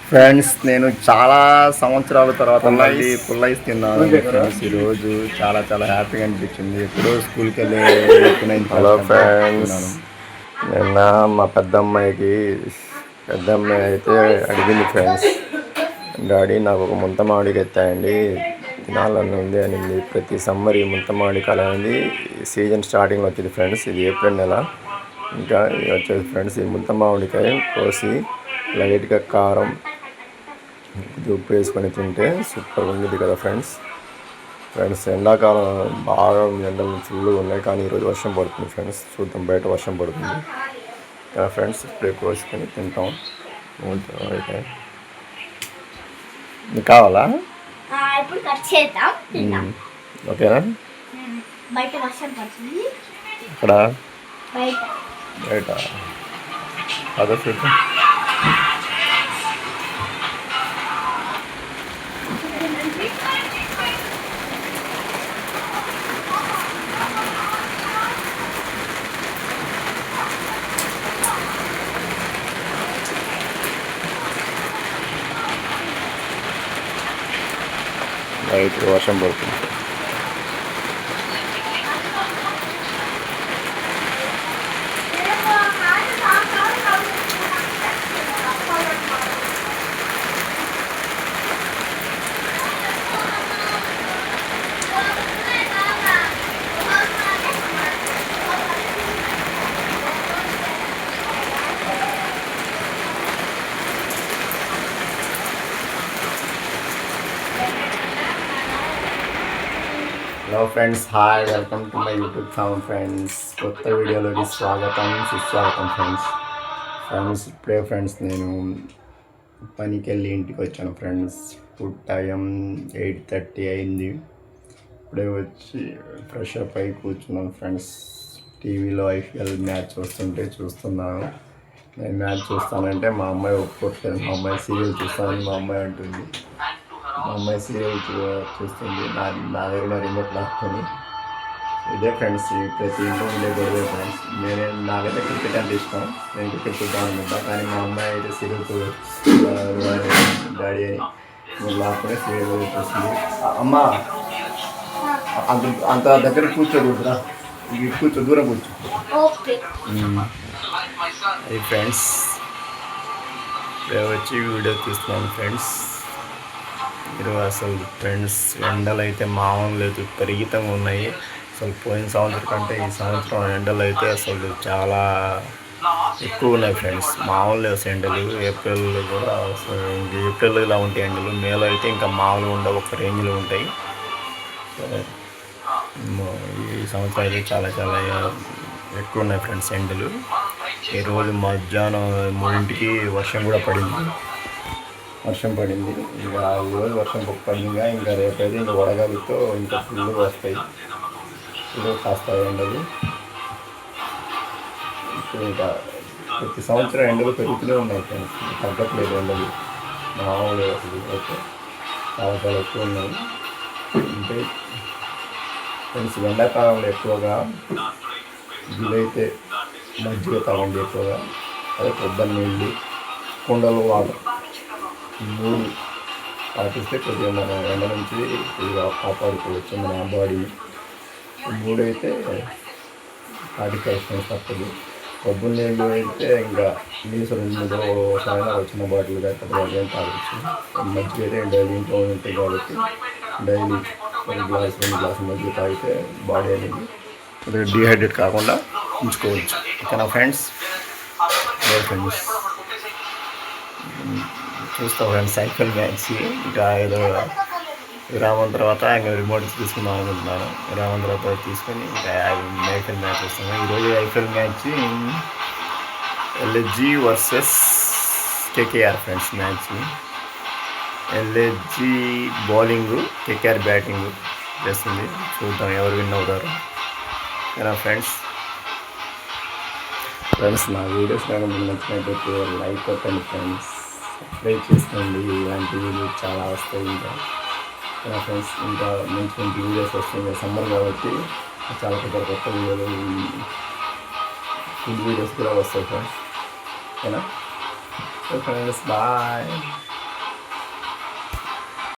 Friends నేను చాలా సంవత్సరాల తర్వాత మళ్ళీ పుల్లైస్ తిన్నాను ఫ్రెండ్స్. ఈరోజు చాలా చాలా హ్యాపీగా అనిపించింది. ఎప్పుడో స్కూల్కి వెళ్ళి హలో ఫ్రెండ్స్, నిన్న మా పెద్దమ్మాయి అయితే అడిగింది ఫ్రెండ్స్, డాడీ నాకు ఒక ముంత మామిడికి ఎత్తాయండి, తినాలని ఉంది అనింది. ప్రతి సమ్మర్ ఈ ముంత మామిడికాయలు అనేది సీజన్ స్టార్టింగ్ వచ్చింది ఫ్రెండ్స్. ఇది ఏప్రిల్ నెల. ఇంకా వచ్చేది ఫ్రెండ్స్, ఈ ముంత మామిడికాయ కోసి లైట్గా కారం ఉప్పు వేసుకొని తింటే సూపర్ ఉంది కదా ఫ్రెండ్స్. ఎండాకాలం బాగా ఎండలు ఫుల్గా ఉన్నాయి, కానీ ఈరోజు వర్షం పడుతుంది ఫ్రెండ్స్. చూద్దాం, బయట వర్షం పడుతుంది కదా ఫ్రెండ్స్. ఇప్పుడే కోసుకొని తింటాం. అయితే నీకు కావాలా? ఓకేనా? ఇక్కడ బయట అదే చూద్దాం. లైట్ వర్షం పడుతుంది. Hello friends, hi, welcome to my YouTube channel friends. కొత్త వీడియోలోకి స్వాగతం, సుస్వాగతం ఫ్రెండ్స్. ఇప్పుడే ఫ్రెండ్స్ నేను పనికి వెళ్ళి ఇంటికి వచ్చాను ఫ్రెండ్స్. ఇప్పుడు టైం 8:30 అయింది. ఇప్పుడే వచ్చి ఫ్రెష్ అప్ అయి కూర్చున్నాను ఫ్రెండ్స్. టీవీలో ఐపీఎల్ మ్యాచ్ చూస్తున్నాను. నేను మ్యాచ్ చూస్తానంటే మా అమ్మాయి ఒప్పుకోవట్లేదు. మా అమ్మాయి సీరియల్ చూస్తానని మా అమ్మాయి అంటుంది. మా అమ్మాయి సీరియల్ చూస్తుంది, నా దగ్గర రిమోట్ లాక్కొని. ఇదే ఫ్రెండ్స్, ప్రతి ఇంట్లో ఉండే గొడవే ఫ్రెండ్స్. నాకైతే క్రికెట్ అంటే ఇష్టం, నేను క్రికెట్ చూద్దాం అనుకుంటా. కానీ మా అమ్మాయి అయితే సీరియల్ డాడీ అని లాక్కొని సీరియల్ చూస్తుంది. అమ్మ అంత దగ్గర కూర్చోకూడదురా, కూర్చో, దూరం కూర్చో. అది ఫ్రెండ్స్, వచ్చి వీడియో తీస్తున్నాను ఫ్రెండ్స్. ఈరోజు అసలు ఫ్రెండ్స్ ఎండలు అయితే మామూలు లేదు, విపరీతంగా ఉన్నాయి. అసలు పోయిన సంవత్సరం కంటే ఈ సంవత్సరం ఎండలు అయితే అసలు చాలా ఎక్కువ ఉన్నాయి ఫ్రెండ్స్. మామూలు లేవు ఎండలు. ఏప్రిల్లో కూడా ఏప్రిల్లో ఇలా ఉంటాయి ఎండలు. మేలో అయితే ఇంకా మామూలుగా ఉండవు, ఒక రేంజ్లో ఉంటాయి. ఈ సంవత్సరం అయితే చాలా చాలా ఎక్కువ ఉన్నాయి ఫ్రెండ్స్ ఎండలు. ఈరోజు మధ్యాహ్నం 3కి వర్షం కూడా పడింది. ఇంకా ఈరోజు వర్షం పడిందిగా. ఇంకా రేపైతే ఇంకా వడగాలితో ఇంకా ఫుల్గా వస్తాయి. ఈరోజు కాస్త ఎండలు. ఇప్పుడు ఇంకా ప్రతి సంవత్సరం ఎండలు పెరుగుతూనే ఉన్నాయి ఫ్రెండ్స్, తగ్గట్లేదు ఎండలు. మామూలు అసలు అయితే చాలా చాలా ఎక్కువ ఉన్నాయి. అంటే ఫ్రెండ్స్, ఎండాకాలంలో ఎక్కువగా వీలైతే మజ్జిగ తాగండి ఎక్కువగా. అదే పొద్దున్న నీళ్ళు, కుండలు, వాటర్, 3 పాటిస్తే కొద్దిగా మనం ఎండ నుంచి కొద్దిగా కాపాడుకోవచ్చు మన బాడీ. 3 అయితే 45 తప్పదు. కొబ్బరి నీళ్ళు అయితే ఇంకా నీళ్ళు 2-3 సార్లు వచ్చిన బాటిల్ పెద్ద తాగొచ్చు. మజ్జిగ అయితే డైలీ ఇంట్లో ఉంటాయి కాబట్టి డైలీ 2 గ్లాసులు మజ్జిగ తాగితే బాడీ అనేది కొద్దిగా డీహైడ్రేట్ కాకుండా ఉంచుకోవచ్చు. ఓకేనా ఫ్రెండ్స్? చూస్తాం ఫ్రెండ్స్ ఐపీఎల్ మ్యాచ్. ఇంకా ఏదో విరామం తర్వాత ఇంకా రిమోట్ తీసుకుందాం అనుకుంటున్నాను. విరామం తర్వాత తీసుకొని ఇంకా ఐపీఎల్ మ్యాచ్ వస్తాను. ఈరోజు IPL match LSG versus KKR friends. Match LSG bowling, KKR batting చేస్తుంది. చూద్దాం ఎవరు విన్ అవుతారు. ఓకేనా ఫ్రెండ్స్? నా వీడియోస్ నాకు మీకు నచ్చినట్లయితే లైక్ కొట్టండి ఫ్రెండ్స్, సబ్స్క్రైబ్ చేసుకోండి. ఇలాంటి వీడియోస్ చాలా వస్తాయి. ఇంకా ఫ్రెండ్స్, ఇంకా మంచి మంచి వీడియోస్ వస్తాయి. సమ్మర్ కాబట్టి చాలా కొత్త వీడియోలు, ఫుడ్ వీడియోస్ కూడా వస్తాయి ఫ్రెండ్స్. ఓకేనా? Friends, bye.